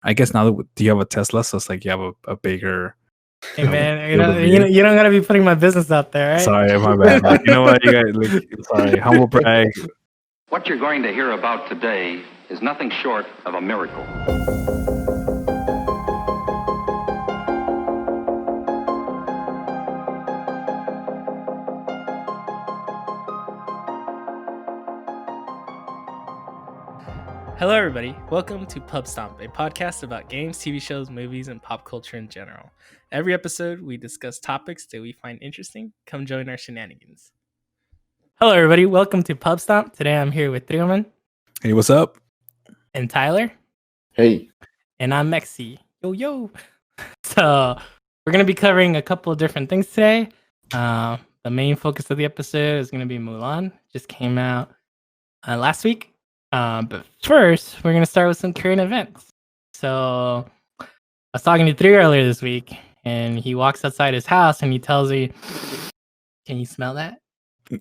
I guess now that do you have a Tesla, so it's like you have a bigger. Hey man, you don't gotta be putting my business out there, right? Sorry, my bad. Like, you know what, you guys? Like, sorry, humble brag. What you're going to hear about today is nothing short of a miracle. Hello, everybody. Welcome to Pub Stomp, a podcast about games, TV shows, movies, and pop culture in general. Every episode, we discuss topics that we find interesting. Come join our shenanigans. Hello, everybody. Welcome to Pub Stomp. Today, I'm here with Trigoman. Hey, what's up? And Tyler. Hey. And I'm Mexy. Yo. So, we're going to be covering a couple of different things today. The main focus of the episode is going to be Mulan. Just came out last week. But first, we're going to start with some current events. So, I was talking to Tri earlier this week, and he walks outside his house, and he tells me, "Can you smell that?"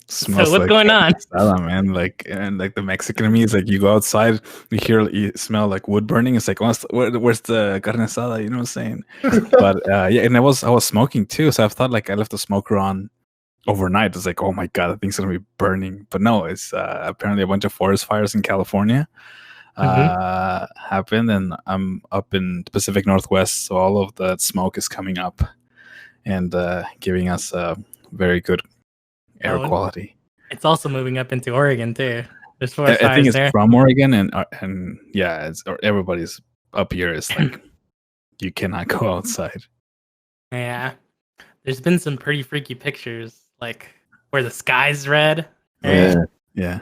So, what's like going on? Salad, man. And the Mexican in me is like, you go outside, you smell like wood burning. It's like, where's the carne asada? You know what I'm saying? But yeah, and I was smoking too, so I thought like I left the smoker on overnight. It's like, oh my god, that thing's gonna be burning. But no, it's apparently a bunch of forest fires in California happened, and I'm up in the Pacific Northwest, so all of the smoke is coming up and giving us very good air quality. It's also moving up into Oregon too. There's forest I think it's there. from Oregon, and yeah, everybody's up here is like you cannot go outside. Yeah, there's been some pretty freaky pictures, like where the sky's red. Yeah.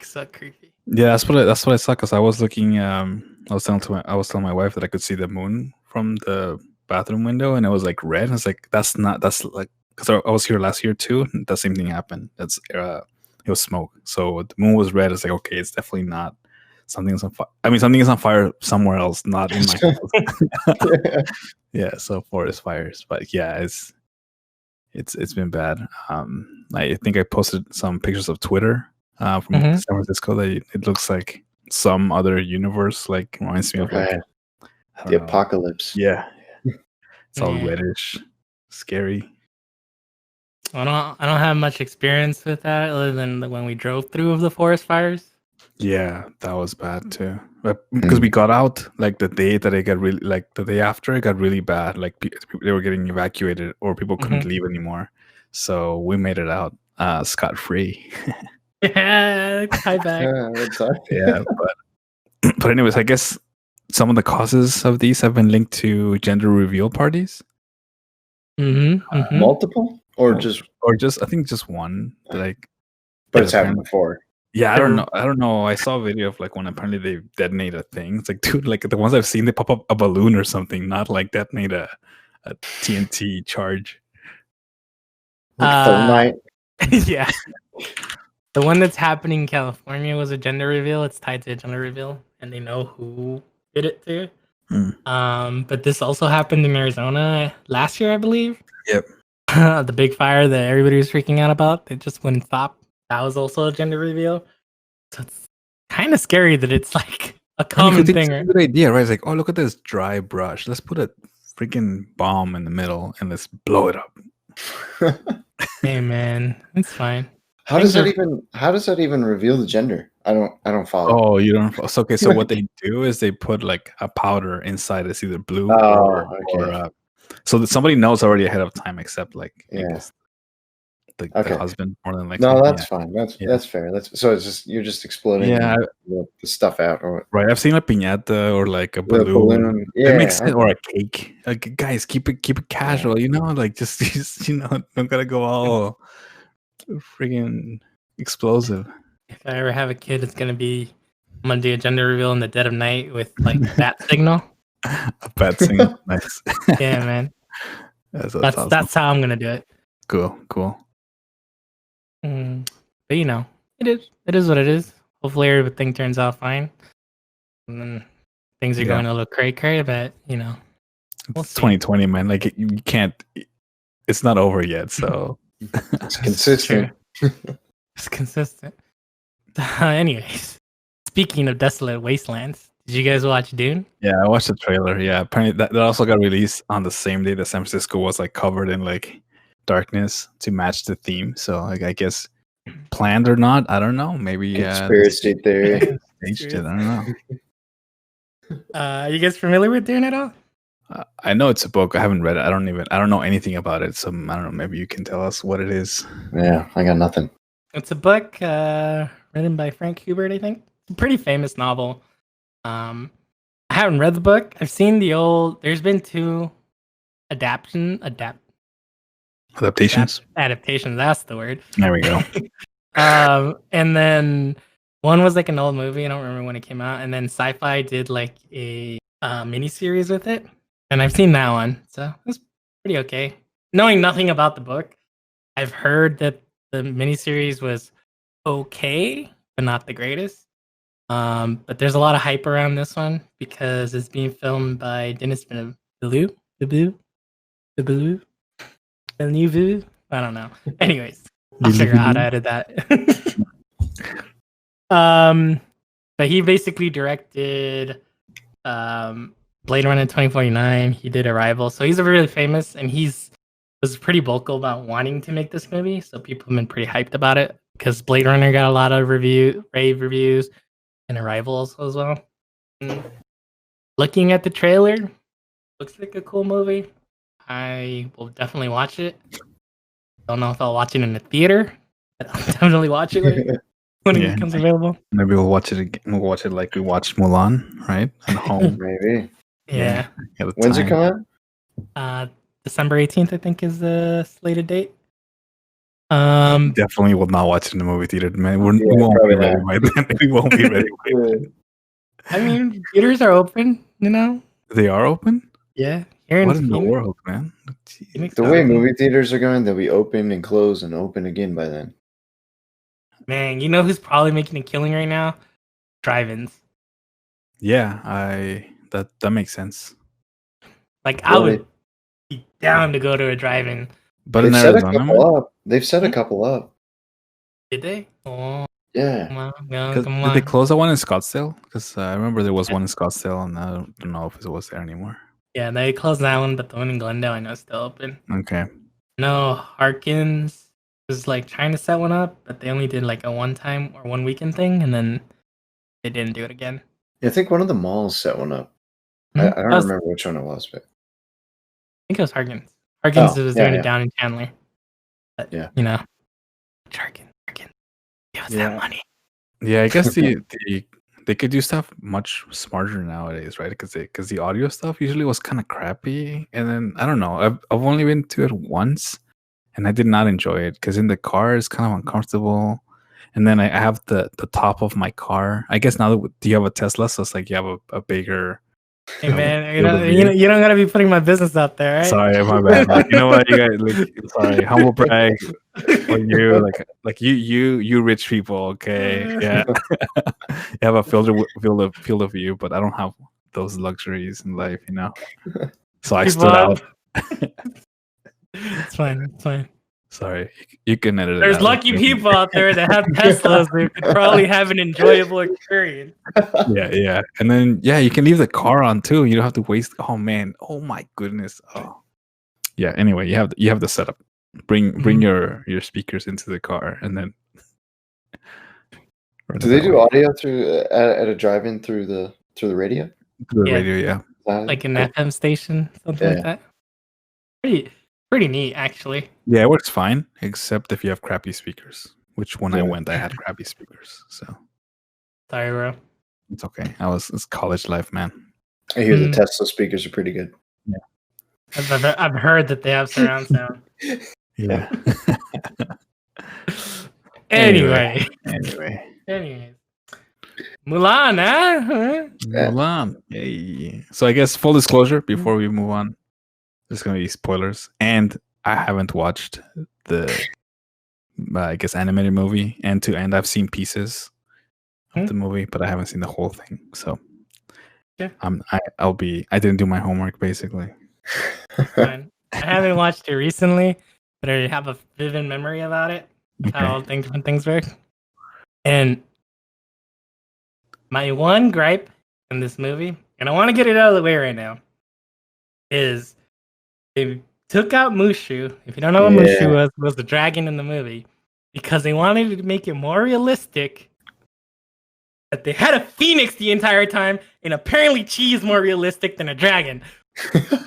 So creepy. Yeah, that's what I saw. Because I was looking, I was telling my wife that I could see the moon from the bathroom window, and it was like red. And it's like that's like, because I was here last year too. And the same thing happened. It was smoke. So the moon was red. It's like, okay, it's definitely not. Something's on fire. I mean, something is on fire somewhere else, not in my house. Yeah. So forest fires, but yeah, it's been bad. I think I posted some pictures of Twitter from San Francisco that it looks like some other universe. Like reminds me of like the apocalypse. Yeah, it's all reddish, scary. I don't have much experience with that other than when we drove through the forest fires. Yeah, that was bad too. But because we got out like the day that it got really, like the day after it got really bad. Like they were getting evacuated or people couldn't leave anymore. So we made it out scot free. Yeah, hi back. Yeah, but anyways, I guess some of the causes of these have been linked to gender reveal parties. Multiple or just I think just one. Like, but it's happened before. Yeah, I don't know. I saw a video of like when apparently they detonate a thing. It's like, dude, like the ones I've seen, they pop up a balloon or something, not like detonate a TNT charge. Like yeah. The one that's happening in California was a gender reveal. It's tied to a gender reveal, and they know who did it too. But this also happened in Arizona last year, I believe. Yep. The big fire that everybody was freaking out about. It just wouldn't stop. That was also a gender reveal. So it's kind of scary that it's like a common thing. It's a good idea, right? It's like, oh, look at this dry brush. Let's put a freaking bomb in the middle and let's blow it up. Hey man, it's fine. How does that even reveal the gender? I don't follow. Oh, you don't follow. Okay, so what they do is they put like a powder inside. It's either blue or so that somebody knows already ahead of time, except like the husband more than likely. No, that's fine. That's fair. So it's just you're just exploding the stuff out, or right. I've seen a piñata or like a balloon. Yeah, it makes sense. Or a cake. Like, guys, keep it casual. You know, like just don't gotta go all freaking explosive. If I ever have a kid, it's gonna be I'm gonna do a gender reveal in the dead of night with like bat signal. A bat signal, nice. Yeah, man. That's awesome. That's how I'm gonna do it. Cool. But you know, it is what it is. Hopefully everything turns out fine. And then things are going a little cray, but you know, it's 2020, man. Like you can't. It's not over yet, so it's consistent. It's consistent. Anyways, speaking of desolate wastelands, Did you guys watch Dune? Yeah, I watched the trailer. Yeah, apparently that also got released on the same day that San Francisco was like covered in like darkness to match the theme. So like I guess planned or not, I don't know. Maybe Conspiracy theory. staged it. I don't know. Are you guys familiar with Dune at all? I know it's a book. I haven't read it. I don't know anything about it. So I don't know. Maybe you can tell us what it is. Yeah, I got nothing. It's a book written by Frank Hubert, I think. It's a pretty famous novel. I haven't read the book. I've seen the old. There's been 2 adaptations. Adaptations. That's the word. There we go. And then one was like an old movie. I don't remember when it came out. And then Sci-Fi did like a mini series with it, and I've seen that one, so it was pretty okay. Knowing nothing about the book, I've heard that the miniseries was okay, but not the greatest. But there's a lot of hype around this one because it's being filmed by Denis Villeneuve. I don't know. Anyways, I'll figure out how to edit that. But he basically directed Blade Runner 2049. He did Arrival, so he's really famous, and was pretty vocal about wanting to make this movie. So people have been pretty hyped about it because Blade Runner got a lot of rave reviews, and Arrival also as well. And looking at the trailer, looks like a cool movie. I will definitely watch it. Don't know if I'll watch it in the theater, but I'll definitely watch it when it becomes available. Maybe we'll watch it again. We'll watch it like we watched Mulan, right? At home. Maybe. Yeah. When's it come out? December 18th, I think, is the slated date. Definitely will not watch it in the movie theater, man. We won't be ready by then. We won't be ready. I mean, theaters are open, you know? They are open? Yeah. What in the world, man? Jeez. The way movie theaters are going, they'll be open and close and open again by then. Man, you know who's probably making a killing right now? Drive-ins. Yeah, that makes sense. Like, I would be down to go to a drive-in. But they've set a couple up. They've set a couple up. Did they? Oh, yeah. Come on. Did they close that one in Scottsdale? Because I remember there was one in Scottsdale, and I don't know if it was there anymore. Yeah, they closed that one, but the one in Glendale I know is still open. Okay. No, Harkins was like trying to set one up, but they only did like a one-time or one weekend thing, and then they didn't do it again. Yeah, I think one of the malls set one up. I don't remember which one it was, but I think it was Harkins. Harkins was doing it down in Chandler. But, you know, Harkins, give us that money. Yeah, I guess they could do stuff much smarter nowadays, right? Because the audio stuff usually was kind of crappy, and then I don't know. I've only been to it once, and I did not enjoy it because in the car it's kind of uncomfortable. And then I have the top of my car. I guess now do you have a Tesla? So it's like you have a bigger. Hey man, you don't gotta be putting my business out there, right? Sorry, my bad. You know what, you guys? Like, sorry, humble brag for you. Like you rich people. Okay, yeah. You have a field of view, but I don't have those luxuries in life, you know. So I stood out. It's fine. Sorry, you can edit it. There's lucky people out there that have Teslas who could probably have an enjoyable experience. Yeah, and then you can leave the car on too. You don't have to waste. Oh man, oh my goodness. Oh, yeah. Anyway, you have the setup. Bring your speakers into the car, and then. Do they do audio through at a drive-in through the radio? Through the radio, yeah. Like an FM station, something like that. Pretty neat, actually. Yeah, it works fine, except if you have crappy speakers. Which when I went, I had crappy speakers. So sorry, bro. It's okay. It's college life, man. I hear the Tesla speakers are pretty good. Yeah, I've heard that they have surround sound. Yeah. Anyway. Mulan, huh? Mulan. Yay. So I guess full disclosure before we move on. There's going to be spoilers. And I haven't watched the, I guess, animated movie end to end. I've seen pieces of the movie, but I haven't seen the whole thing. So I didn't do my homework, basically. Fine. I haven't watched it recently, but I have a vivid memory about it. How different things work. And my one gripe in this movie, and I want to get it out of the way right now, is they took out Mushu. If you don't know what Mushu was the dragon in the movie, because they wanted to make it more realistic. That they had a phoenix the entire time, and apparently Chi is more realistic than a dragon. I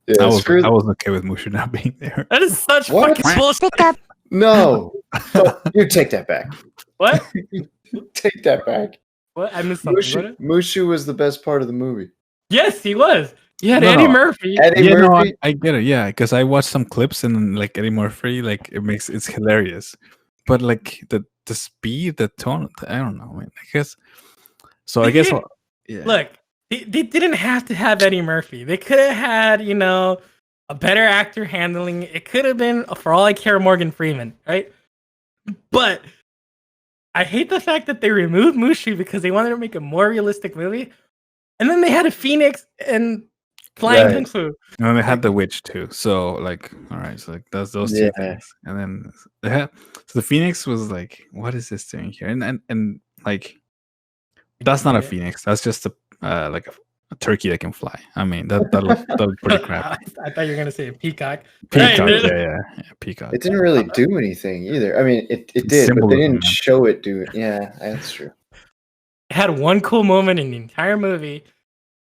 was okay with Mushu not being there. That is such fucking bullshit. No, you take that back. What? Take that back. What? I missed something. Mushu was the best part of the movie. Yes, he was. You had Eddie Murphy. Eddie Murphy. No, I get it. Yeah, because I watched some clips and like Eddie Murphy, like it's hilarious. But like the speed, the tone, I don't know, man. I guess. So I guess. Look, they didn't have to have Eddie Murphy. They could have had, a better actor handling. It could have been, for all I care, Morgan Freeman, right? But I hate the fact that they removed Mushu because they wanted to make a more realistic movie, and then they had a phoenix and flying kung fu. And then they had the witch too. So like, all right, so like those two things, and then so the phoenix was like, what is this doing here? And like, that's not a phoenix. That's just a turkey that can fly. I mean, that looked pretty crap. I thought you were gonna say a peacock. Peacock, yeah, peacock. It didn't really do anything either. I mean, it did, but they didn't show it do it. Yeah, that's true. It had one cool moment in the entire movie,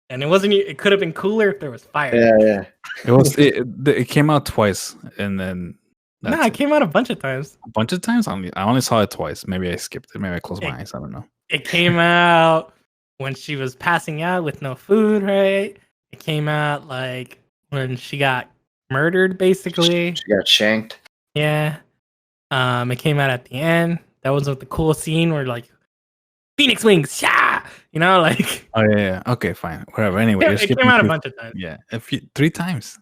and it wasn't. It could have been cooler if there was fire. Yeah. It came out twice, and then it came out a bunch of times. A bunch of times. I only saw it twice. Maybe I skipped it. Maybe I closed my eyes. I don't know. It came out when she was passing out with no food, right? It came out like when she got murdered, basically. She got shanked. Yeah. It came out at the end. That was the cool scene where like Phoenix wings, like. Oh yeah. Okay, fine, whatever. Anyway, it came out a bunch of times. Yeah, 3 times.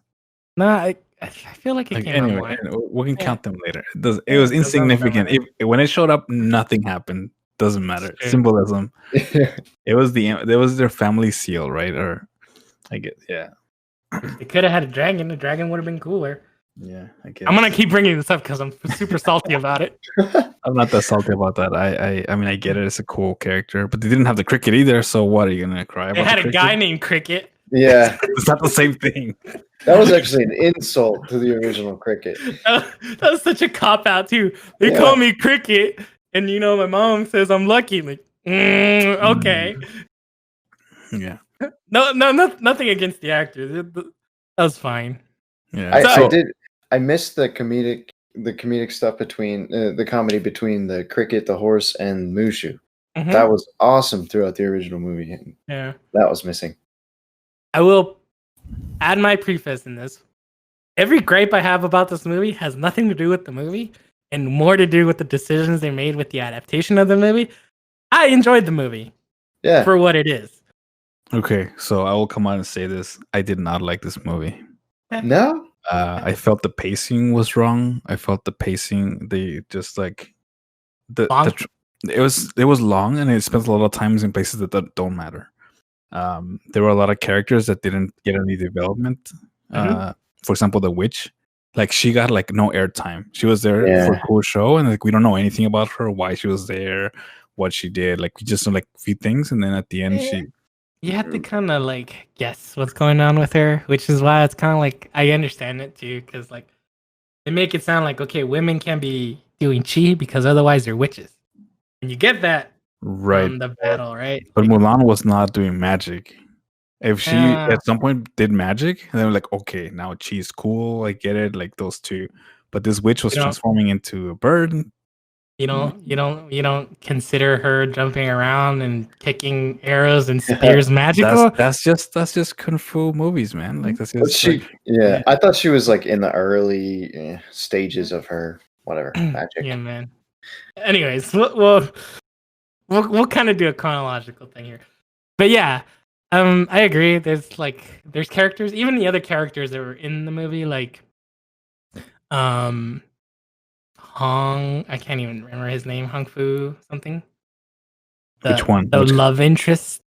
No, I feel like it came out. Anyway, we can count them later. It was insignificant. When it showed up, nothing happened. Doesn't matter. Symbolism. It was their family seal, right? Or I guess, yeah. They could have had a dragon. The dragon would have been cooler. Yeah, I guess. I'm gonna keep bringing this up because I'm super salty about it. I'm not that salty about that. I mean, I get it. It's a cool character, but they didn't have the cricket either. So what, are you gonna cry about? They had a guy named Cricket. Yeah, it's not the same thing. That was actually an insult to the original Cricket. That was such a cop out too. They call me Cricket, and my mom says I'm lucky. Like, okay. Yeah. No, nothing against the actor. That was fine. Yeah. I missed the comedic stuff between the comedy between the cricket, the horse, and Mushu. Mm-hmm. That was awesome throughout the original movie. Yeah, that was missing. I will add my preface in this. Every gripe I have about this movie has nothing to do with the movie and more to do with the decisions they made with the adaptation of the movie. I enjoyed the movie. Yeah, for what it is. Okay, so I will come out and say this. I did not like this movie. No? I felt the pacing was wrong. I felt the pacing, they just like it was long, and it spent a lot of times in places that don't matter. There were a lot of characters that didn't get any development. For example, the witch, like she got like no airtime. She was there for a cool show, and like we don't know anything about her, why she was there, what she did. Like we just know like a few things, and then at the end you have to kind of like guess what's going on with her, which is why it's kind of like I understand it too, because like they make it sound like, okay, women can't be doing chi because otherwise they're witches, and you get that from the battle, right? But Mulan was not doing magic. If she at some point did magic, and they were like, okay, now chi is cool, I get it, like those two. But this witch was transforming into a bird. You don't consider her jumping around and kicking arrows and spears magical? That's just kung fu movies, man. Like that's just I thought she was like in the early stages of her magic. Yeah, man. Anyways, we'll kind of do a chronological thing here. But yeah, I agree. There's characters, even the other characters that were in the movie, like I can't even remember his name. Hong Fu something. Which one? The love interest.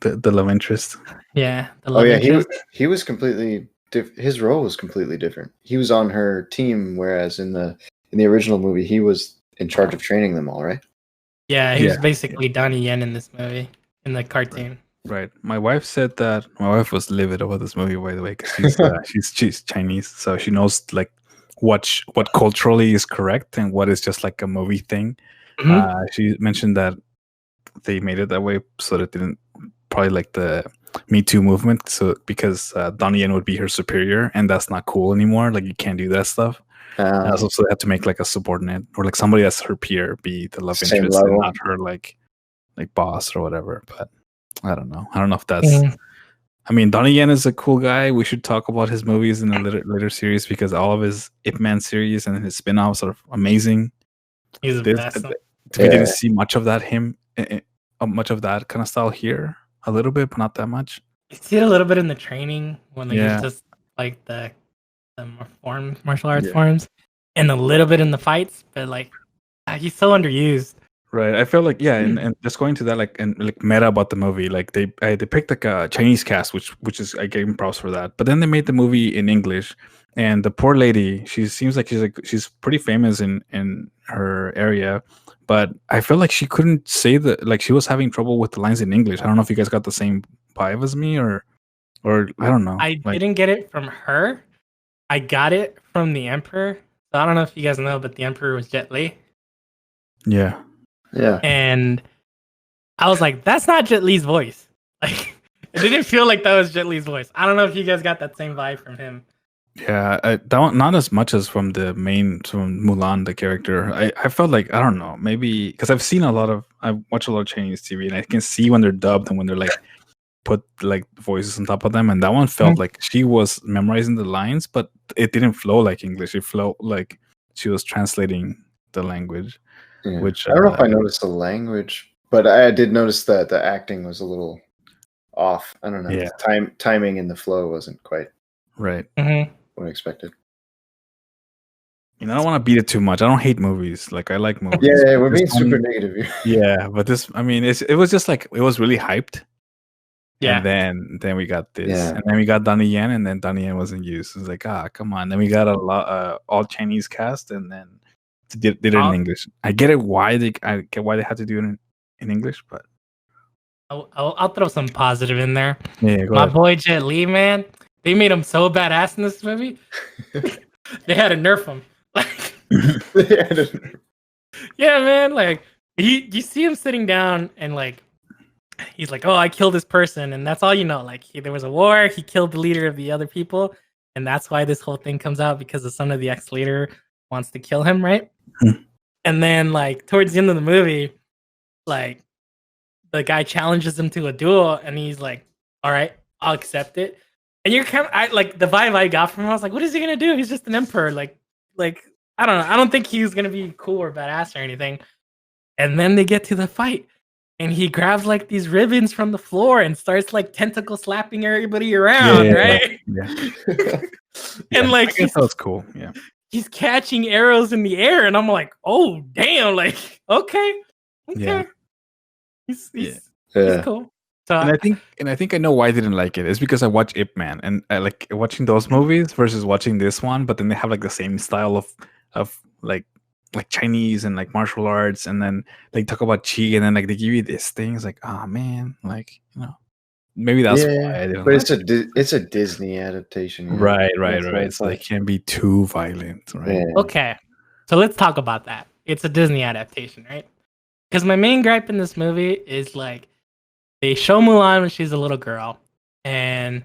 The love interest. Yeah. The love interest. He was completely his role was completely different. He was on her team, whereas in the original movie he was in charge of training them all, right? Yeah, he was basically Donnie Yen in this movie. in the cartoon. Right. My wife said that my wife was livid over this movie, by the way, because she's Chinese, so she knows like what culturally is correct and what is just like a movie thing. Mhm. She mentioned that they made it that way so that it didn't probably like the Me Too movement. So because Donnie Yen would be her superior, and that's not cool anymore. Like you can't do that stuff. So they had to make like a subordinate or like somebody that's her peer be the love Same interest and level. not her like boss or whatever. But I don't know. I don't know if that's. Mhm. I mean, Donnie Yen is a cool guy. We should talk about his movies in a later series because all of his Ip Man series and his spin-offs are amazing. He's the best. We didn't see much of that much of that kind of style here. A little bit, but not that much. You see it a little bit in the training when they use just like the martial arts forms, and a little bit in the fights, but like he's so underused. Right. I feel like and just going to that like meta about the movie, like they picked like a Chinese cast, which is I gave them props for that. But then they made the movie in English, and the poor lady, she seems like she's pretty famous in her area, but I feel like she couldn't say she was having trouble with the lines in English. I don't know if you guys got the same vibe as me or I don't know. I didn't get it from her. I got it from the Emperor. So I don't know if you guys know, but the Emperor was Jet Li. Yeah. Yeah. And I was like, that's not Jet Li's voice. Like, it didn't feel like that was Jet Li's voice. I don't know if you guys got that same vibe from him. Yeah, that one, not as much as from Mulan, the character. I felt like, I don't know, maybe because I've watched a lot of Chinese TV and I can see when they're dubbed and when they're like put like voices on top of them. And that one felt like she was memorizing the lines, but it didn't flow like English. It flowed like she was translating the language. Yeah. Which I don't know if I noticed the language, but I did notice that the acting was a little off. I don't know. Yeah. The timing and the flow wasn't quite right. what I expected. I don't want to beat it too much. I don't hate movies. Like I like movies. Yeah, we're being super negative here. Yeah, but this, I mean, it was just like it was really hyped. Yeah. And then we got this, and then we got Donnie Yen, and then Donnie Yen wasn't used. It was like, come on. Then we got a lot all Chinese cast, and then did it in English. I get it why they had to do it in English, but I'll throw some positive in there. Yeah, my boy Jet Li, man, they made him so badass in this movie. They had to nerf him. Like, yeah, man. Like you see him sitting down and like he's like, "Oh, I killed this person," and that's all you know. Like there was a war. He killed the leader of the other people, and that's why this whole thing comes out because the son of the ex-leader wants to kill him, right? And then like towards the end of the movie, like the guy challenges him to a duel, and he's like, "All right, I'll accept it." And you're kind of like the vibe I got from him. I was like, "What is he gonna do? He's just an emperor." Like I don't know. I don't think he's gonna be cool or badass or anything. And then they get to the fight, and he grabs like these ribbons from the floor and starts like tentacle slapping everybody around, right? Yeah. And like I guess that was cool. Yeah. He's catching arrows in the air, and I'm like, oh damn! Like, okay. Yeah. He's cool. So, and I think I know why I didn't like it. It's because I watch Ip Man, and I like watching those movies versus watching this one. But then they have like the same style of like Chinese and like martial arts, and then they talk about chi, and then like they give you these things like, oh man, like maybe that's why I didn't. But it's a Disney adaptation, right. So they can't be too violent, right? Yeah. Okay, so let's talk about that. It's a Disney adaptation, right? Because my main gripe in this movie is like they show Mulan when she's a little girl, and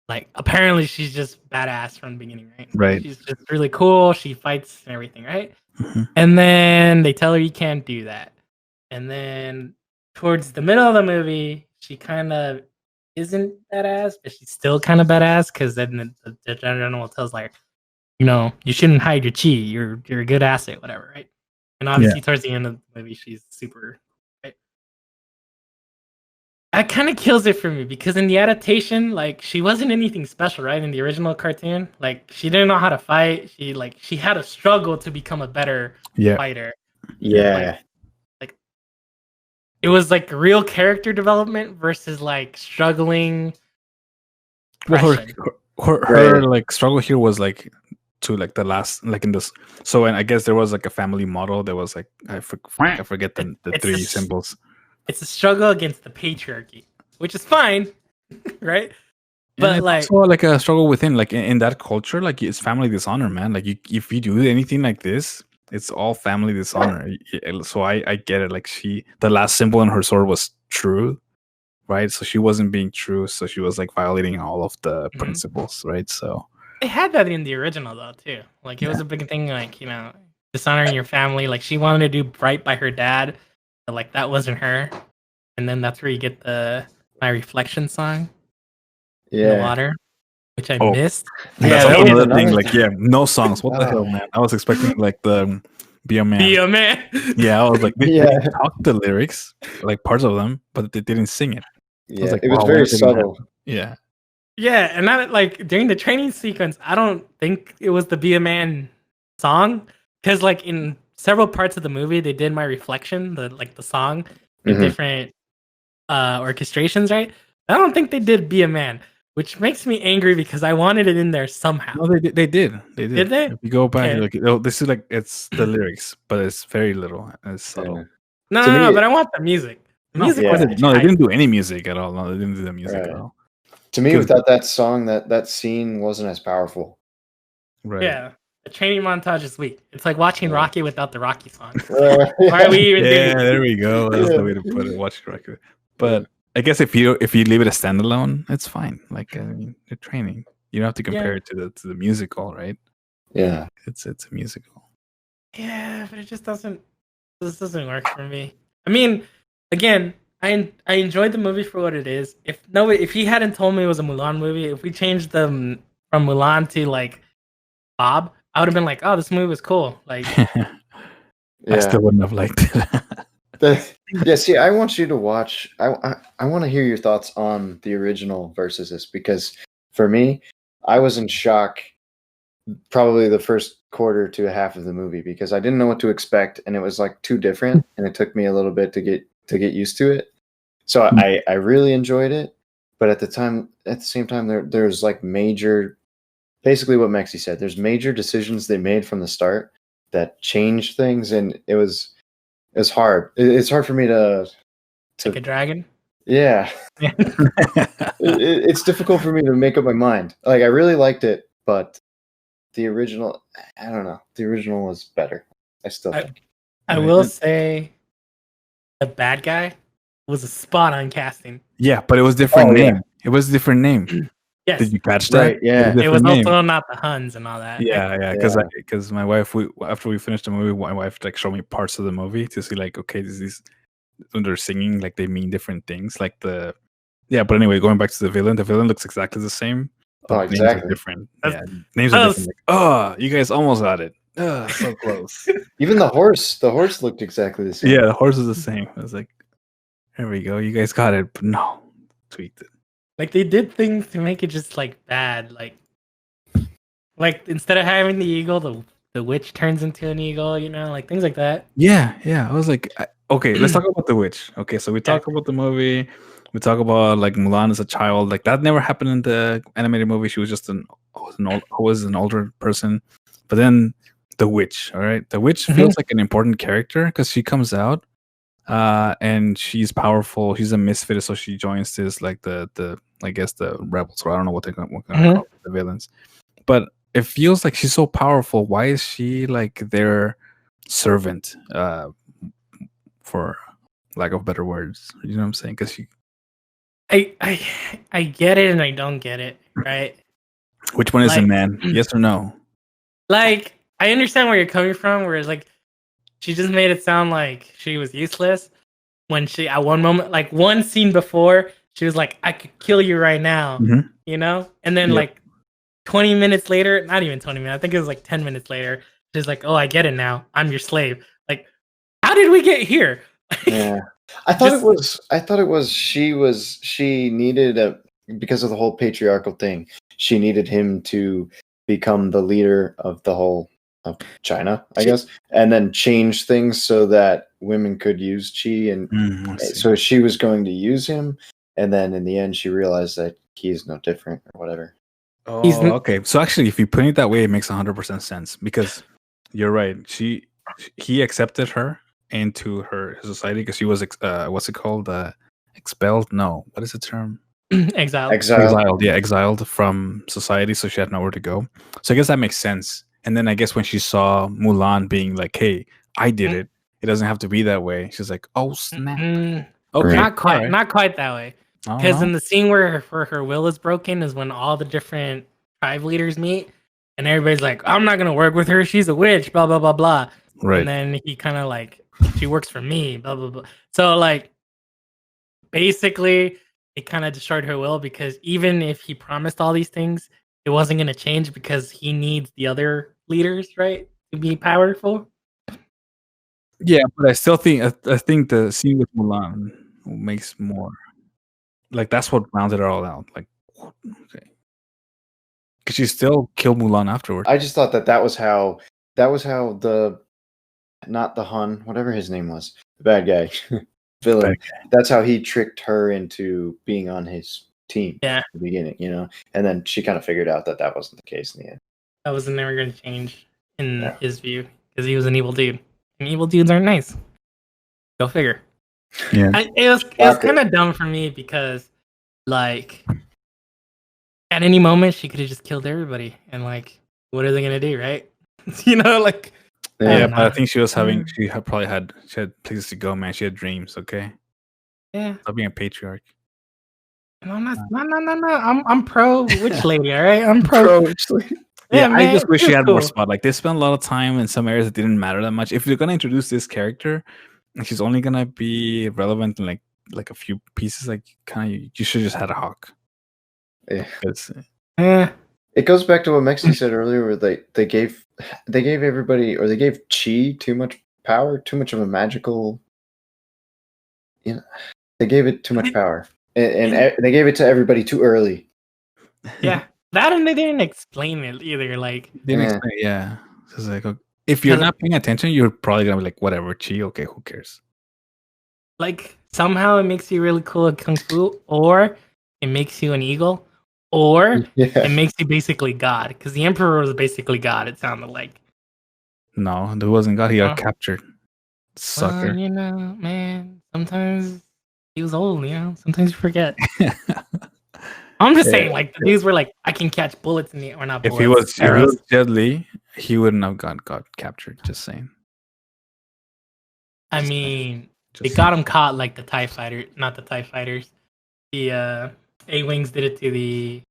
like apparently she's just badass from the beginning, right? Right. She's just really cool. She fights and everything, right? Mm-hmm. And then they tell her you can't do that. And then towards the middle of the movie, she kind of isn't badass, but she's still kind of badass because then the general tells like, you shouldn't hide your chi. You're a good asset, whatever, right? And obviously towards the end of the movie, she's super. Right? That kind of kills it for me because in the adaptation, like she wasn't anything special, right? In the original cartoon, like she didn't know how to fight. She had a struggle to become a better fighter. Yeah. Like it was like real character development versus like struggling. Well, her like struggle here was like to like the last like in this. So and I guess there was like a family model. There was like I forget the three symbols. it's a struggle against the patriarchy, which is fine, right? But and it's also like a struggle within, like in that culture, like it's family dishonor, man. Like if you do anything like this, it's all family dishonor. So I get it. Like the last symbol on her sword was true, right? So she wasn't being true. So she was like violating all of the principles, right? So they had that in the original though too. Like it was a big thing, like, you know, dishonoring your family. Like she wanted to do right by her dad, but like that wasn't her. And then that's where you get the My Reflection song in the water, which I missed. That's that also was another thing. another Like, thing. no songs. What the hell, man? I was expecting like the Be a Man. Be a man. Yeah, I was like, they talked the lyrics, like parts of them, but they didn't sing it. Yeah, like, it was wow, very why didn't subtle. happen? Yeah. Yeah, and that, like, during the training sequence, I don't think it was the Be a Man song, because like in several parts of the movie, they did My Reflection, the song, in different orchestrations, right? I don't think they did Be a Man, which makes me angry because I wanted it in there somehow. No, they did. They did. Did they? If you go back, Okay. like, oh, this is like it's the lyrics, but it's very little. And it's subtle. No, but I want the music. The music was no, they didn't do any music at all. No, they didn't do the music at all. To me, without that song, that scene wasn't as powerful. Right. Yeah. The training montage is weak. It's like watching Rocky without the Rocky song. Why are we even doing Yeah, there we go. That's the way to put it. Watch Rocky. But I guess if you leave it a standalone, it's fine. Like, I mean, you're training. You don't have to compare it to the musical, right? Yeah. It's a musical. Yeah, but it just doesn't work for me. I mean, again, I enjoyed the movie for what it is. If he hadn't told me it was a Mulan movie, if we changed them from Mulan to like Bob, I would have been like, oh, this movie was cool. Like, I still wouldn't have liked it. See, I want you to watch. I want to hear your thoughts on the original versus this, because for me, I was in shock probably the first quarter to a half of the movie, because I didn't know what to expect, and it was like too different, and it took me a little bit to get used to it. So I really enjoyed it, but at the same time, there's like major, basically what Mexy said. There's major decisions they made from the start that changed things, and it was hard. It's hard for me to like a dragon. Yeah. It's difficult for me to make up my mind. Like, I really liked it, but the original, I don't know. The original was better. I still think. I will say the bad guy was a spot on casting. Yeah, but it was different name. Yeah. It was a different name. Yes. Did you catch that? Right, yeah. It was also not the Huns and all that. Yeah. Because my wife, after we finished the movie, my wife like showed me parts of the movie to see like, okay, when they're singing, like they mean different things. Like but anyway, going back to the villain looks exactly the same. But names are different. Names are different. Like, oh, you guys almost got it. Oh, so close. Even the horse looked exactly the same. Yeah, the horse is the same. I was like, there we go. You guys got it. But no, tweaked it. Like they did things to make it just like bad. Like instead of having the eagle, the witch turns into an eagle. You know, like things like that. Yeah. I was like, okay, let's talk about the witch. Okay, so we talk about the movie. We talk about like Mulan as a child. Like that never happened in the animated movie. She was just an older person. But then the witch. All right, the witch feels like an important character because she comes out. And she's powerful. She's a misfit, so she joins this like the I guess the rebels, or I don't know what they're gonna call it, the villains. But it feels like she's so powerful. Why is she like their servant? For lack of better words, you know what I'm saying? Because she, I get it and I don't get it. Right? Which one is it, man? Yes or no? Like I understand where you're coming from. Whereas like. She just made it sound like she was useless when she, at one moment, like one scene before, she was like, I could kill you right now, you know? And then like 20 minutes later, not even 20 minutes, I think it was like 10 minutes later, she's like, oh, I get it now. I'm your slave. Like, how did we get here? Yeah. I thought it was she needed because of the whole patriarchal thing, she needed him to become the leader of the whole of China, I guess, and then change things so that women could use chi, and so she was going to use him, and then in the end she realized that he's no different or whatever. Oh, okay. So actually, if you put it that way, it makes 100% sense, because you're right. He accepted her, into her society because she was what's it called? Expelled? No, what is the term? Exiled. Exiled. Yeah, exiled from society, so she had nowhere to go. So I guess that makes sense. And then I guess when she saw Mulan being like, "Hey, I did it. It doesn't have to be that way." She's like, "Oh snap." Okay, Not quite, alright. not quite that way. Oh, Because no? in the scene where her will is broken is when all the different tribe leaders meet, and everybody's like, "I'm not gonna work with her. She's a witch." Blah blah blah blah. Right. And then he kind of like, "She works for me." Blah blah blah. So like, basically, it kind of destroyed her will because even if he promised all these things, it wasn't gonna change because he needs the other leaders, right, to be powerful. Yeah, but I still think I think the scene with Mulan makes more like that's what rounded it all out. Like, okay, because she still killed Mulan afterward. I just thought that was how the not the Hun, whatever his name was, the bad guy, villain. That's how he tricked her into being on his team. Yeah. At the beginning, and then she kind of figured out that wasn't the case in the end. That was never going to change in his view because he was an evil dude, and evil dudes aren't nice. Go figure. Yeah, it was kind of dumb for me because, like, at any moment she could have just killed everybody, and like, what are they gonna do, right? Like. Yeah, but I think she was having. She had places to go, man. She had dreams. Okay. Yeah. Stop being a patriarch. No, I'm not. No. I'm pro witch lady. All right. I'm pro witch lady. Yeah, man, I just wish she had cool. more spot. Like they spent a lot of time in some areas that didn't matter that much. If you're gonna introduce this character, and she's only gonna be relevant in like a few pieces, like you should just had a Hawk. Yeah. It goes back to what Mexy said earlier, where they gave everybody, or they gave Chi too much power, too much of a magical. They gave it too much power, and they gave it to everybody too early. Yeah, that and they didn't explain it either. Like, explain. Yeah, it's like if you're not paying attention, you're probably gonna be like, whatever, Chi. Okay, who cares? Like somehow it makes you really cool at kung fu, or it makes you an eagle. Or it makes you basically God, because the Emperor was basically God, it sounded like. No, there wasn't God. He got captured. Sucker. Well, man, sometimes he was old, sometimes you forget. I'm just saying, like, the dudes were like, I can catch bullets in the or not bullets. If he was Jet Li, he wouldn't have got captured. Just saying. I mean, they got him caught like the TyFighter, not the TyFighters. The A-Wings did it to the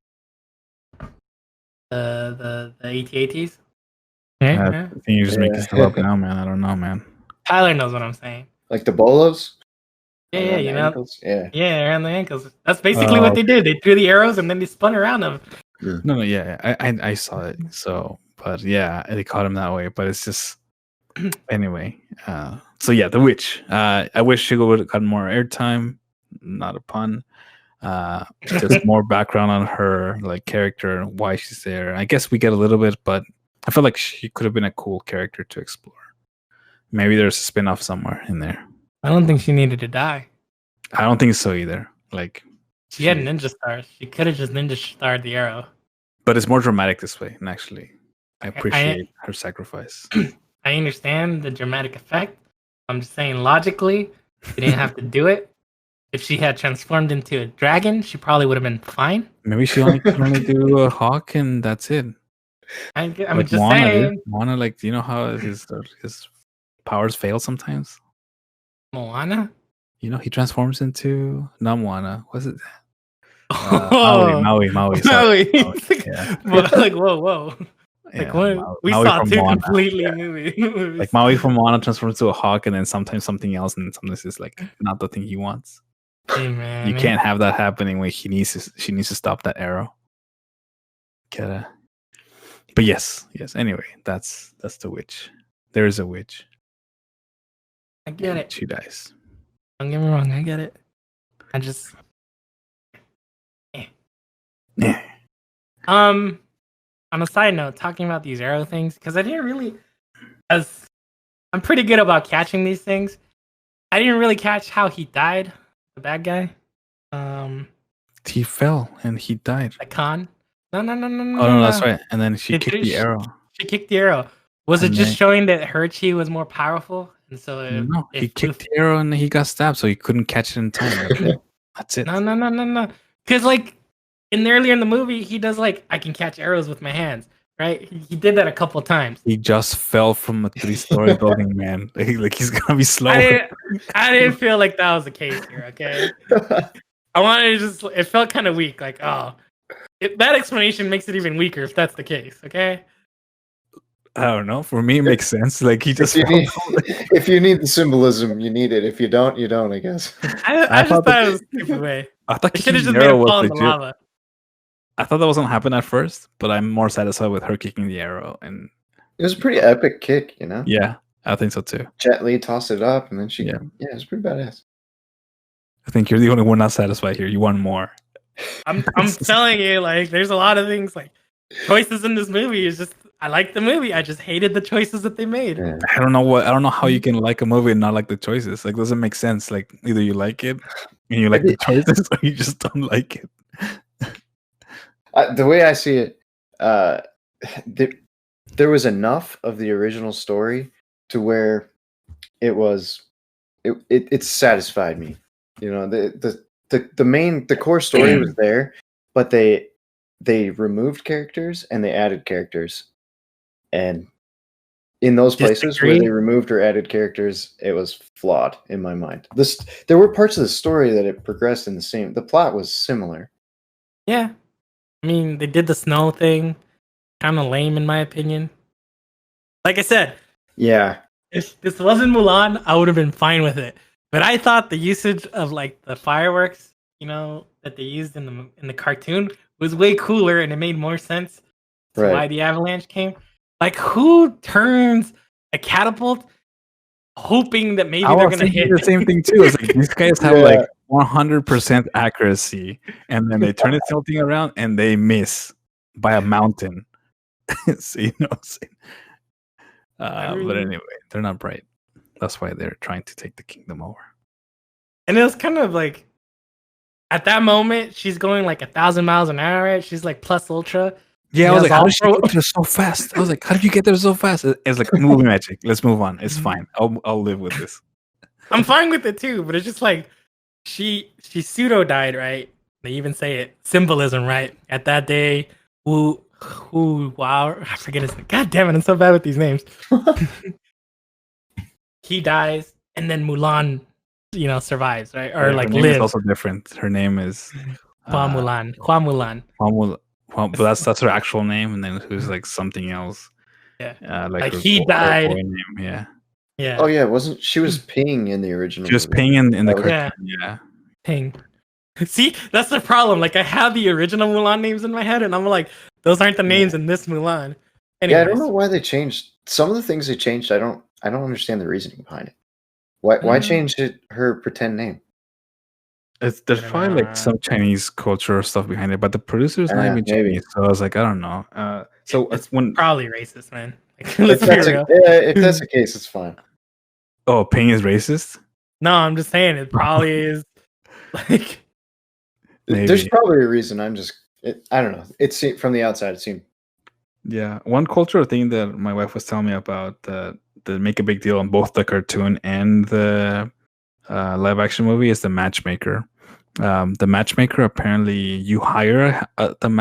AT-ATs. I think you're just making stuff up now, man. I don't know, man. Tyler knows what I'm saying. Like the bolos? Yeah, ankles? Yeah, around the ankles. That's basically what they did. They threw the arrows and then they spun around them. No, yeah, I saw it. So, but yeah, they caught him that way. But it's just anyway. So yeah, the witch. I wish Shigo would have gotten more airtime. Not a pun. Just more background on her like character and why she's there. I guess we get a little bit, but I feel like she could have been a cool character to explore. Maybe there's a spin-off somewhere in there. I don't think she needed to die. I don't think so either. Like she had ninja stars. She could have just ninja starred the arrow. But it's more dramatic this way, and actually I appreciate her sacrifice. I understand the dramatic effect. I'm just saying logically, she didn't have to do it. If she had transformed into a dragon, she probably would have been fine. Maybe she only could only do a hawk, and that's it. I'm like just Moana, saying. Moana, like, do you know how his powers fail sometimes? Moana? You know, he transforms into not Moana. What's it? Maui. Sorry. Maui. Yeah. Like whoa. Like what? We saw two completely movies. Like Maui from Moana transforms to a hawk, and then sometimes something else, and sometimes it's like not the thing he wants. Hey, man, you can't have that happening when she needs to stop that arrow. But yes. Anyway, that's the witch. There is a witch. I get it. She dies. Don't get me wrong. I get it. I just. Yeah. On a side note, talking about these arrow things, because I didn't really, I'm pretty good about catching these things. I didn't really catch how he died, the bad guy. He fell and he died. The Khan. No. Oh no, that's right. And then she kicked the arrow. She kicked the arrow. Was it just showing that her chi was more powerful and so No, he it flew. kicked the arrow and he got stabbed, so he couldn't catch it in time. That's it. No. Because like earlier in the movie, he does like I can catch arrows with my hands, right? He did that a couple times. He just fell from a 3-story building, man. Like he's gonna be slow. I didn't feel like that was the case here. Okay, I wanted to just. It felt kind of weak. Like that explanation makes it even weaker if that's the case. Okay. I don't know. For me, it makes sense. Like he just. If you need the symbolism, you need it. If you don't, you don't. I guess. I just thought it was a stupid way. I thought it should have just made him fall in the lava. I thought that was gonna happen at first, but I'm more satisfied with her kicking the arrow, and it was a pretty epic kick, you know. Yeah, I think so too. Jet Li tossed it up, and then yeah, it was pretty badass. I think you're the only one not satisfied here. You want more. I'm telling you, like, there's a lot of things, like choices in this movie is just. I like the movie. I just hated the choices that they made. Yeah. I don't know how you can like a movie and not like the choices. Like, doesn't make sense. Like, either you like it and you like the choices, or you just don't like it. The way I see it, there was enough of the original story to where it satisfied me. You know, the core story was there, but they removed characters and they added characters. And in those places where they removed or added characters, it was flawed in my mind. There were parts of the story that it progressed in the plot was similar. Yeah. I mean, they did the snow thing. Kind of lame, in my opinion. Like I said. Yeah. If this wasn't Mulan, I would have been fine with it. But I thought the usage of, like, the fireworks, you know, that they used in the cartoon was way cooler, and it made more sense to why the avalanche came. Like, who turns a catapult hoping that maybe they're going to hit? The same thing, too. It's like, these guys have, like, 100% accuracy, and then they turn it tilting around, and they miss by a mountain. So, you know what I'm saying? But anyway, they're not bright. That's why they're trying to take the kingdom over. And it was kind of like, at that moment, she's going like 1,000 miles an hour, right? She's like plus ultra. Yeah, I was like, how did she get there so fast? I was like, how did you get there so fast? It's like movie magic. Let's move on. It's fine. I'll live with this. I'm fine with it too, but it's just like she pseudo died, right? They even say it. Symbolism, right? At that day, wow, I forget his name. God damn it, I'm so bad with these names. He dies, and then Mulan, you know, survives, right? Or like lives. It's also different. Her name is Hua Mulan. But that's her actual name, and then who's like something else. Yeah, like he died. Name. Yeah. Yeah. Oh yeah, wasn't she was Ping in the original? She was Ping in the cartoon. Yeah. Ping. See, that's the problem. Like, I have the original Mulan names in my head, and I'm like, those aren't the names in this Mulan. Anyways. Yeah, I don't know why they changed some of the things they changed. I don't understand the reasoning behind it. Why change her pretend name? There's probably like some Chinese culture or stuff behind it, but the producer's not even Chinese, so I was like, I don't know. So it's when probably racist, man. Like, if that's the case, it's fine. Oh, Ping is racist? No, I'm just saying it probably is. Like, maybe. There's probably a reason. I don't know. It's from the outside. It seemed. Yeah, one cultural thing that my wife was telling me about that make a big deal on both the cartoon and the live action movie is the matchmaker. The matchmaker, apparently you hire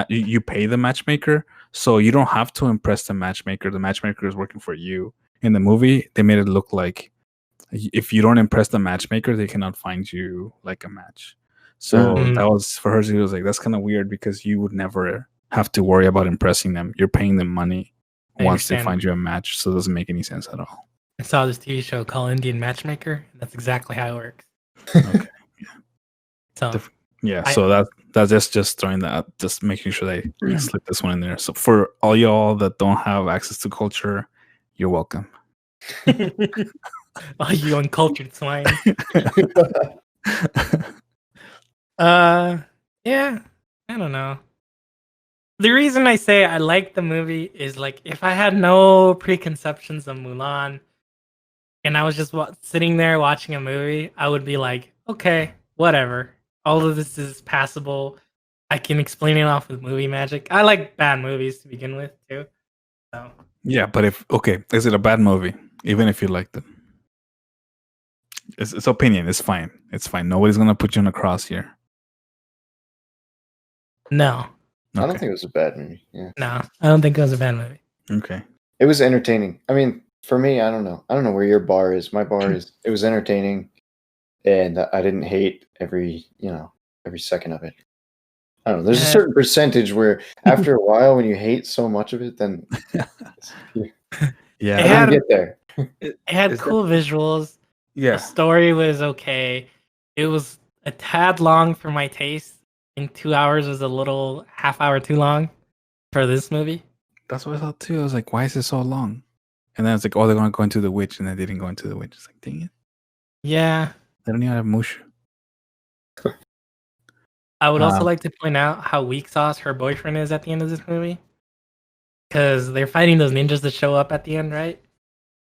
you pay the matchmaker, so you don't have to impress the matchmaker. The matchmaker is working for you. In the movie, they made it look like if you don't impress the matchmaker, they cannot find you like a match. So that was for her. She was like, that's kind of weird because you would never have to worry about impressing them. You're paying them money once they find you a match, so it doesn't make any sense at all. I saw this TV show called Indian Matchmaker, and that's exactly how it works. Okay. Yeah. So that's just throwing that, just making sure they slip this one in there. So for all y'all that don't have access to culture, you're welcome. All you uncultured swine. Yeah, I don't know. The reason I say I like the movie is like if I had no preconceptions of Mulan and I was just sitting there watching a movie, I would be like, okay, whatever. All of this is passable. I can explain it off with movie magic. I like bad movies to begin with too. So yeah, but is it a bad movie? Even if you liked it, It's opinion. It's fine. It's fine. Nobody's gonna put you in a cross here. No, I don't Okay. think it was a bad movie. Yeah, no, I don't think it was a bad movie. Okay. it was entertaining. I mean, for me, I don't know. I don't know where your bar is. My bar is. It was entertaining, and I didn't hate every second of it. I don't know. There's a certain percentage where after a while, when you hate so much of it, then Yeah. It I had- didn't get there. It had Is that- cool visuals. The Yeah. story was okay. It was a tad long for my taste. I think 2 hours was a little half hour too long for this movie. That's what I thought too. I was like, why is it so long? And then it's like, oh, they're gonna go into the witch, and they didn't go into the witch. It's like, dang it. Yeah. They don't even have Mushu. I would also Um, like to point out how weak sauce her boyfriend is at the end of this movie. Because they're fighting those ninjas that show up at the end, right?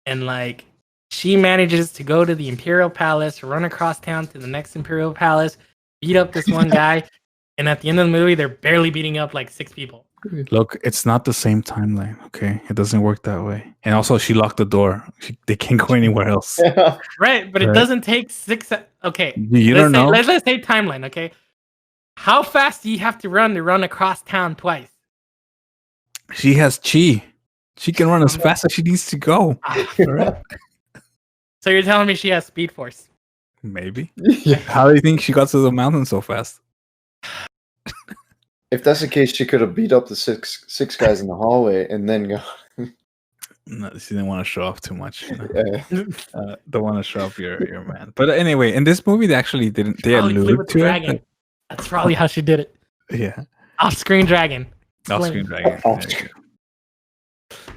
And like, she manages to go to the Imperial Palace, run across town to the next Imperial Palace, beat up this one guy, and at the end of the movie, they're barely beating up like 6 people. Look, it's not the same timeline. Okay, it doesn't work that way. And also, she locked the door. They can't go anywhere else. Right, but it Right. doesn't take 6. Okay, You don't know. Let's say timeline. Okay, how fast do you have to run across town twice? She has chi. She can run as fast as she needs to go. Right? So you're telling me she has Speed Force? Maybe. Yeah. How do you think she got to the mountain so fast? If that's the case, she could have beat up the six guys in the hallway and then go. No, she didn't want to show off too much. Yeah. Don't want to show off your man. But anyway, in this movie, they actually didn't. They Probably flew alluded with the to dragon. it. That's probably how she did it. Yeah. Off-screen dragon. Offscreen dragon. There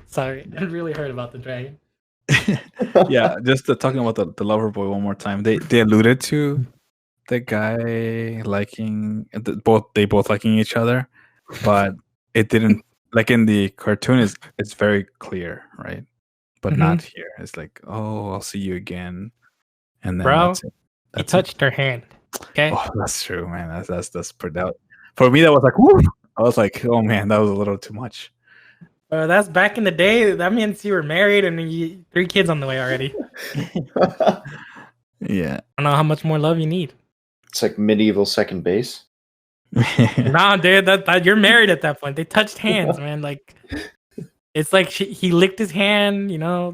Sorry, I really heard about the dragon. you go. Yeah, just talking about the lover boy one more time. They alluded to the guy liking they both liking each other, but it didn't, like in the cartoon it's very clear, right? But not here. It's like, oh, I'll see you again, and then Bro, that's it. He That's it. touched her hand. Okay. Oh, that's true, man. That's pretty out. For me, that was like, woo! I was like, oh man, that was a little too much. That's back in the day. That means you were married and 3 kids on the way already. Yeah. I don't know how much more love you need. It's like medieval second base. Nah, dude, that you're married at that point. They touched hands, man. Like, it's like he licked his hand. You know,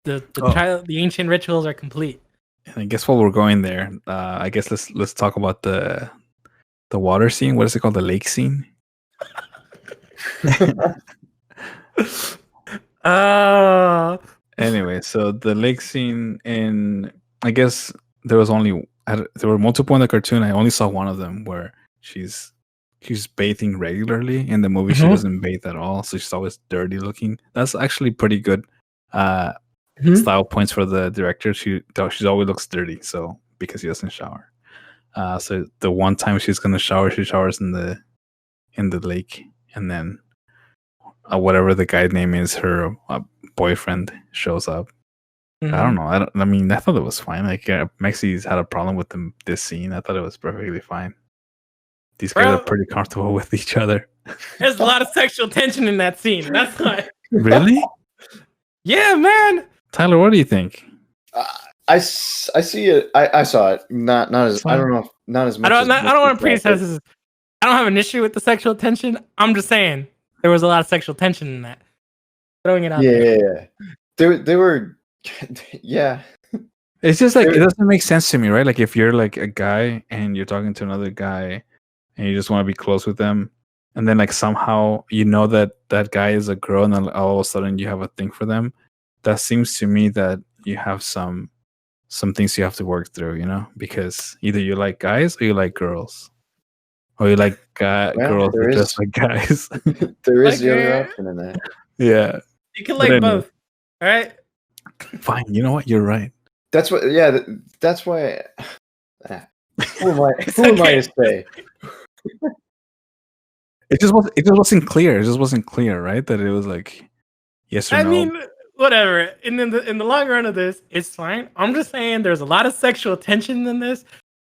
the ancient rituals are complete. And I guess while we're going there, I guess let's talk about the water scene. What is it called? The lake scene. Anyway, so the lake scene I guess there were multiple in the cartoon. I only saw one of them where she's bathing regularly. In the movie, she doesn't bathe at all, so she's always dirty looking. That's actually pretty good style points for the director. She always looks dirty, so because she doesn't shower. So the one time she's gonna shower, she showers in the lake, and then whatever the guy's name is, her boyfriend shows up. I don't know. I mean, I thought it was fine. Like, Mexy's had a problem with this scene. I thought it was perfectly fine. These guys are pretty comfortable with each other. There's a lot of sexual tension in that scene. That's why. Really? Yeah, man. Tyler, what do you think? I see it. I saw it. Not as I don't know. Not as much. I don't want to pre-assess this. I don't have an issue with the sexual tension. I'm just saying there was a lot of sexual tension in that. Throwing it out there. Yeah. They were. Yeah. It's just like, it doesn't make sense to me, right? Like, if you're like a guy and you're talking to another guy and you just want to be close with them, and then like somehow you know that guy is a girl, and then all of a sudden you have a thing for them, that seems to me that you have some things you have to work through, you know, because either you like guys or you like girls, or you like girls that just like guys. There is Like the other her. option in that. Yeah. You can like both. All right. Fine. You know what? You're right. That's what. Yeah. That's why. Who am I? Who am I to say? It just wasn't clear. It just wasn't clear, right? That it was like yes or I no. mean, whatever. In the long run of this, it's fine. I'm just saying there's a lot of sexual tension in this,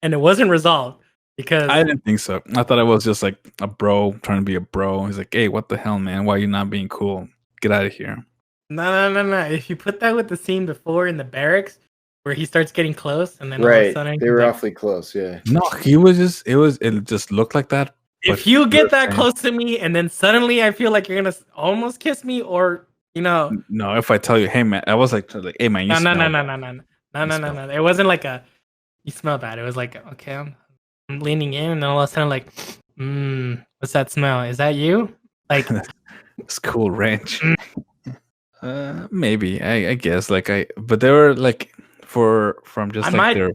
and it wasn't resolved because I didn't think so. I thought it was just like a bro trying to be a bro. He's like, hey, what the hell, man? Why are you not being cool? Get out of here. no. If you put that with the scene before in the barracks, where he starts getting close, and then all of a Right. sudden They he's were like, awfully close. Yeah. No, he was just it just looked like that. if but you get that saying- close to me, and then suddenly I feel like you're gonna almost kiss me, or No, if I tell you, hey man, I was like, hey man, you no, smell bad. no. It wasn't like a you smell bad. It was like, okay, I'm leaning in, and then all of a sudden like, what's that smell? Is that you? Like, It's cool ranch. Maybe I guess but they were like from just their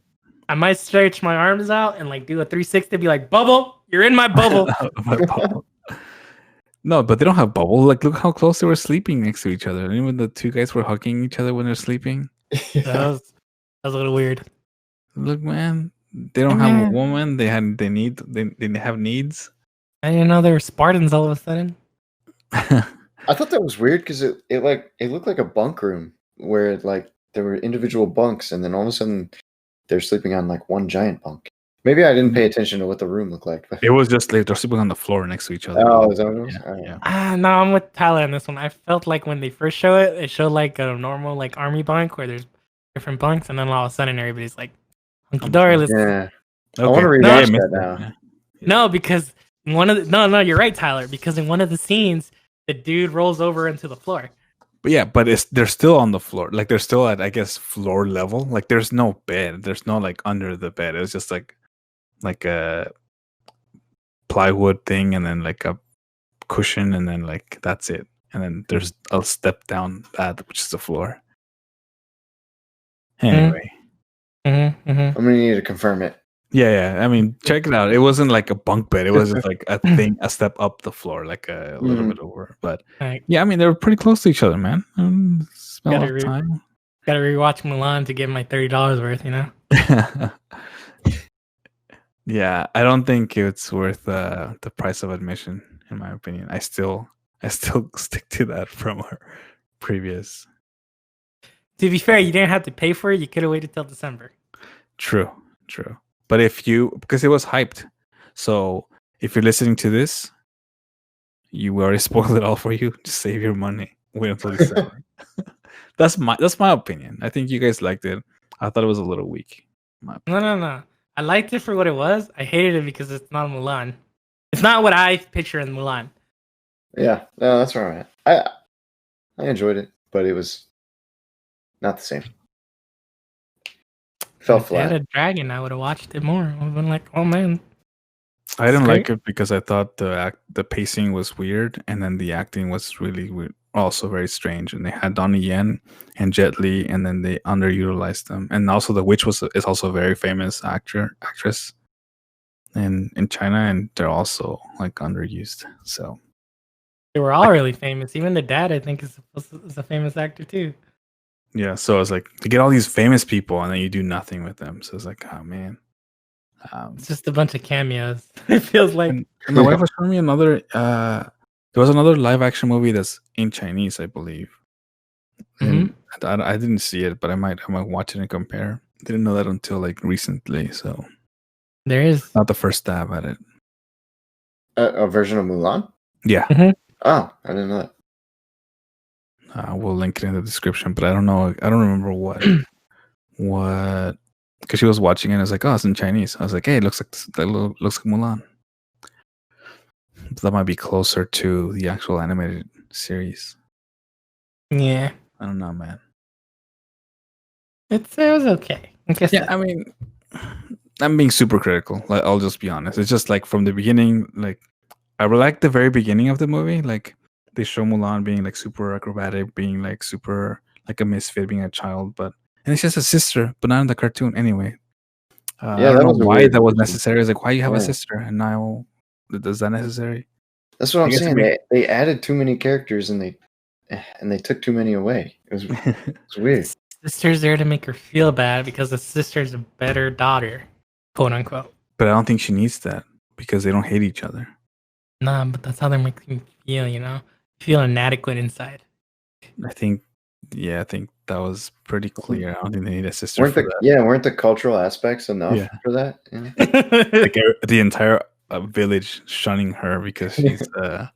I might stretch my arms out and like do a 360, be like, bubble, you're in my bubble. my bubble. No, but they don't have bubble. Like, look how close they were sleeping next to each other. And even the two guys were hugging each other when they're sleeping. That was a little weird. Look, man, they don't have a woman. They didn't have needs. I didn't know they were Spartans all of a sudden. I thought that was weird because it looked like a bunk room where like there were individual bunks, and then all of a sudden they're sleeping on like one giant bunk. Maybe I didn't pay attention to what the room looked like. It was just like they're sleeping on the floor next to each other. Oh, is that what it was? Yeah. No, I'm with Tyler on this one. I felt like when they first show it, it showed like a normal like army bunk where there's different bunks, and then all of a sudden everybody's like hunky dory. Yeah. Okay. I want to rewatch that now. Yeah. No, because no, you're right, Tyler. Because in one of the scenes, the dude rolls over into the floor. But yeah, but they're still on the floor. Like they're still at, I guess, floor level. Like there's no bed. There's no like under the bed. It's just like a plywood thing, and then like a cushion, and then like that's it. And then there's a step down that, which is the floor. Anyway. I'm gonna need to confirm it. Yeah. I mean, check it out. It wasn't like a bunk bed. It was just like a step up the floor, like a little bit over. But yeah, I mean, they were pretty close to each other, man. Smell of time. Gotta rewatch Mulan to get my $30 worth, you know? Yeah, I don't think it's worth the price of admission, in my opinion. I still stick to that from our previous. To be fair, you didn't have to pay for it. You could have waited till December. True. But because it was hyped, so if you're listening to this, you already spoiled it all for you. Just save your money. Wait until December. That's my opinion. I think you guys liked it. I thought it was a little weak. No. I liked it for what it was. I hated it because it's not Mulan. It's not what I picture in Mulan. Yeah, no, that's all right. I enjoyed it, but it was not the same. Fell If they flat. had a dragon, I would have watched it more. I would have been like, oh man. I didn't like it because I thought the pacing was weird, and then the acting was really weird, also very strange. And they had Donnie Yen and Jet Li, and then they underutilized them. And also the witch is also a very famous actress in China, and they're also like underused. So they were all really famous. Even the dad, I think, is a famous actor too. Yeah, so it's like to get all these famous people, and then you do nothing with them. So it's like, oh man. It's just a bunch of cameos. It feels like. And my wife was showing me another. There was another live action movie that's in Chinese, I believe. And I didn't see it, but I might watch it and compare. Didn't know that until like recently, so there is not the first stab at it. A version of Mulan? Yeah. Oh, I didn't know that. We'll link it in the description, but I don't know. I don't remember what. Because she was watching it, and I was like, "Oh, it's in Chinese." I was like, "Hey, it looks like Mulan." So that might be closer to the actual animated series. Yeah, I don't know, man. It was okay. I mean, I'm being super critical. Like, I'll just be honest. It's just like from the beginning, like I like the very beginning of the movie. Like they show Mulan being like super acrobatic, being like super like a misfit, being a child, and it's just a sister, but not in the cartoon anyway. I don't know why that was necessary. It's like, why you have a sister, and now is that necessary? That's what I'm saying. They added too many characters, and they took too many away. It was weird. Sister's there to make her feel bad because the sister's a better daughter, quote unquote. But I don't think she needs that because they don't hate each other. Nah, but that's how they make me feel. You know, feel inadequate inside. I think that was pretty clear. I don't think they need a sister. Weren't the cultural aspects enough for that? Yeah. Like the entire village shunning her because she's. I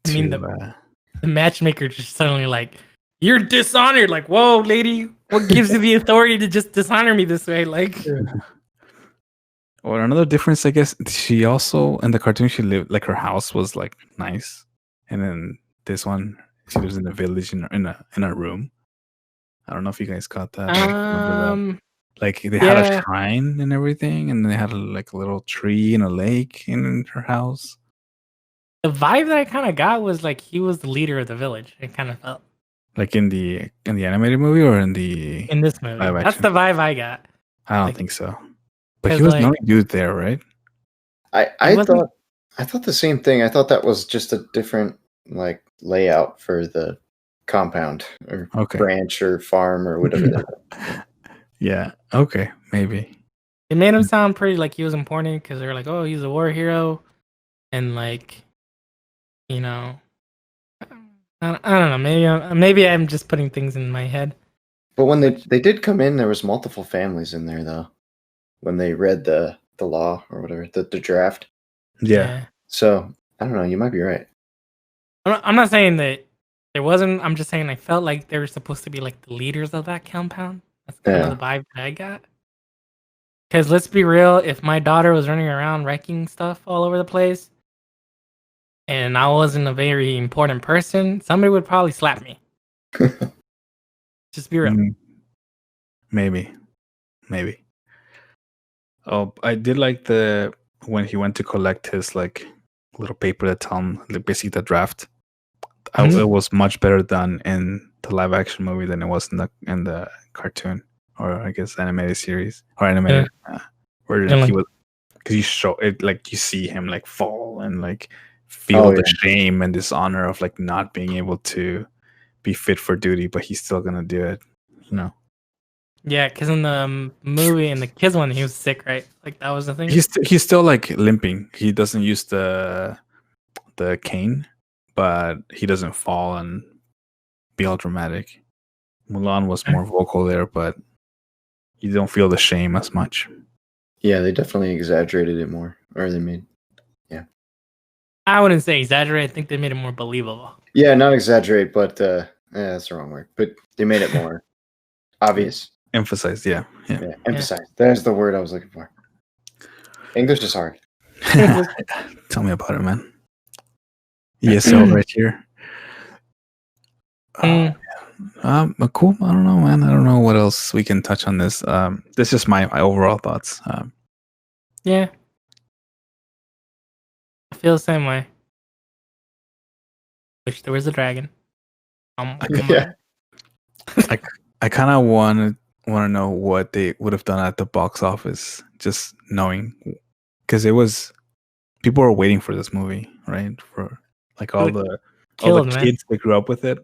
mean, the matchmaker just suddenly like, you're dishonored. Like, whoa, lady, What gives you the authority to just dishonor me this way? Like, Or another difference, I guess, she also in the cartoon she lived like her house was like nice, and then this one she lives in a village in a room. I don't know if you guys caught that. Like, remember that? Like they had a yeah. shrine and everything, and they had like a little tree and a lake in her house. The vibe that I kind of got was like he was the leader of the village. It kind of felt Like in the animated movie or in the in this movie. live That's action? the vibe I got. I don't like- think so. But 'cause, he was like- no dude there, right? I wasn't- thought the same thing. I thought that was just a different like layout for the compound or Okay. branch or farm or whatever. Yeah. Okay. Maybe. It made him sound pretty like he was important because they were like, "Oh, he's a war hero," and like, you know, I don't know. Maybe I'm just putting things in my head. But when they did come in, there was multiple families in there though. When they read the law or whatever, the draft. Yeah. So I don't know. You might be right. I'm not saying that there wasn't. I'm just saying I felt like they were supposed to be like the leaders of that compound. That's kind Yeah. of the vibe that I got. Because let's be real, if my daughter was running around wrecking stuff all over the place, and I wasn't a very important person, somebody would probably slap me. Just be real. Mm. Maybe. Oh, I did like when he went to collect his like little paper that tell him like basically the draft. Mhm. It was much better done in the live action movie than it was in the cartoon, or I guess animated series or animated version. Yeah, He like- was because you show it like you see him like fall and like feel the shame and dishonor of like not being able to be fit for duty, but he's still gonna do it. You know. Yeah, because in the movie, in the kids one, he was sick, right? Like that was the thing. He's still like limping. He doesn't use the cane, but he doesn't fall and be all dramatic. Mulan was more vocal there, but you don't feel the shame as much. Yeah, they definitely exaggerated it more, or they made. I wouldn't say exaggerate. I think they made it more believable. Yeah, not exaggerate, but that's the wrong word. But they made it more obvious. Emphasized, yeah. Yeah, emphasize. There's the word I was looking for. English is hard. Tell me about it, man. ESL right here. Cool. I don't know, man. I don't know what else we can touch on this. This is just my overall thoughts. Yeah. I feel the same way. Wish there was a dragon. Yeah. I kind of want to know what they would have done at the box office, just knowing, because people were waiting for this movie, right? For like all the kids that grew up with it.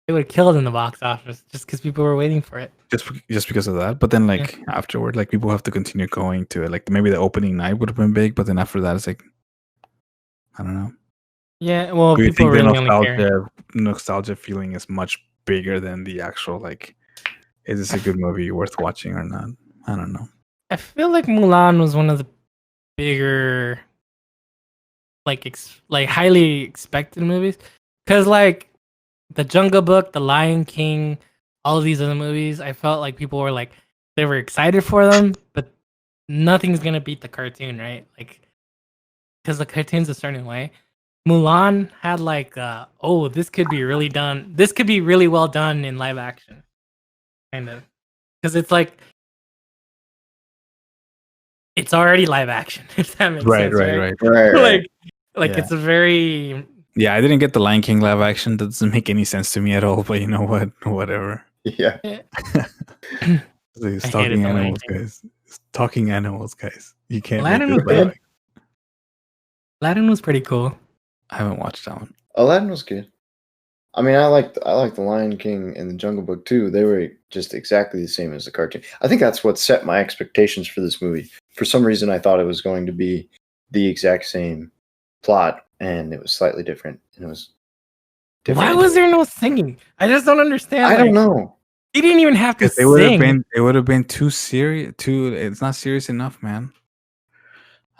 It would have killed in the box office just because people were waiting for it. Just because of that. But then like afterward, like people have to continue going to it. Like maybe the opening night would have been big, but then after that, it's like, I don't know. Yeah, well, Do you people think really the only care. nostalgia feeling is much bigger than the actual like? Is this a good movie worth watching or not? I don't know. I feel like Mulan was one of the bigger, like highly expected movies, because like the Jungle Book, the Lion King, all of these other movies, I felt like people were like they were excited for them, but nothing's gonna beat the cartoon, right? Like, because the cartoon's a certain way. Mulan had like, this could be really done. This could be really well done in live action, kind of, because it's like it's already live action. If that makes sense, right? Like it's a very I didn't get the Lion King live action. That doesn't make any sense to me at all. But you know what? Whatever. Yeah. It's talking animals, guys. It's talking animals, guys. You can't. Aladdin was good. Aladdin was pretty cool. I haven't watched that one. Aladdin was good. I mean, I like the Lion King and the Jungle Book too. They were just exactly the same as the cartoon. I think that's what set my expectations for this movie. For some reason, I thought it was going to be the exact same plot, and it was slightly different. And it was different. Why was there no singing? I just don't understand. I don't know. He didn't even have to sing. It would have been too serious. It's not serious enough, man.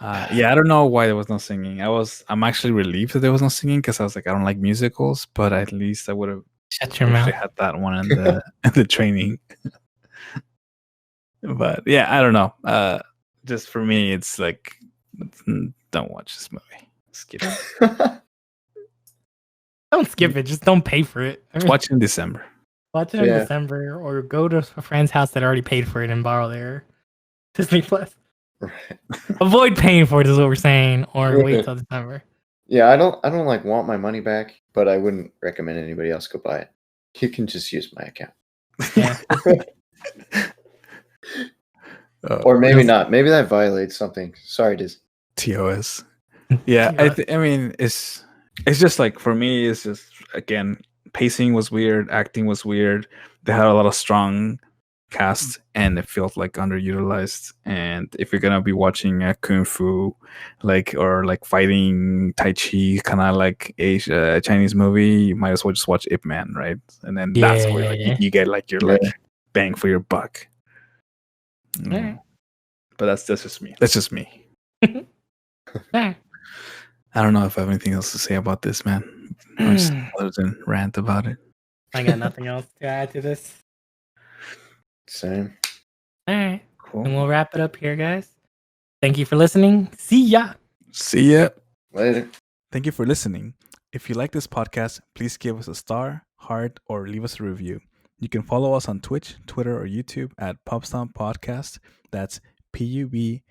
I don't know why there was no singing. I'm actually relieved that there was no singing because I was like, I don't like musicals, but at least I would have Shut your Wish mouth. they had that one in the in the training. But yeah, I don't know. Just for me, it's like, don't watch this movie. Skip it. Don't skip it. Just don't pay for it. I mean, Watch it in December. watch it in Yeah. December or go to a friend's house that already paid for it and borrow their Disney Plus. Right. Avoid paying for it is what we're saying, or wait till December. Yeah, I don't like want my money back, but I wouldn't recommend anybody else go buy it. You can just use my account. Yeah. Or maybe not. Maybe that violates something. Sorry, Diz. TOS. Yeah, I mean, it's just like, for me, it's just, again, pacing was weird, acting was weird. They had a lot of strong cast, and it felt like underutilized. And if you're gonna be watching a kung fu, or fighting tai chi, kind of like a Chinese movie, you might as well just watch Ip Man, right? And then that's where you get like your bang for your buck. Yeah. But that's just me. That's just me. Yeah. I don't know if I have anything else to say about this, man. Other than rant about it. I got nothing else to add to this. Same. All right. Cool. And we'll wrap it up here, guys. Thank you for listening. See ya. See ya. Later. Thank you for listening. If you like this podcast, please give us a star, heart, or leave us a review. You can follow us on Twitch, Twitter, or YouTube at Pubstomp Podcast. That's PUBSTOMPOD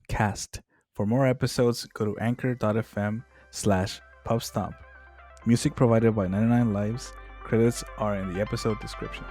cast. For more episodes, go to anchor.fm/Pubstomp. Music provided by 99 Lives. Credits are in the episode description.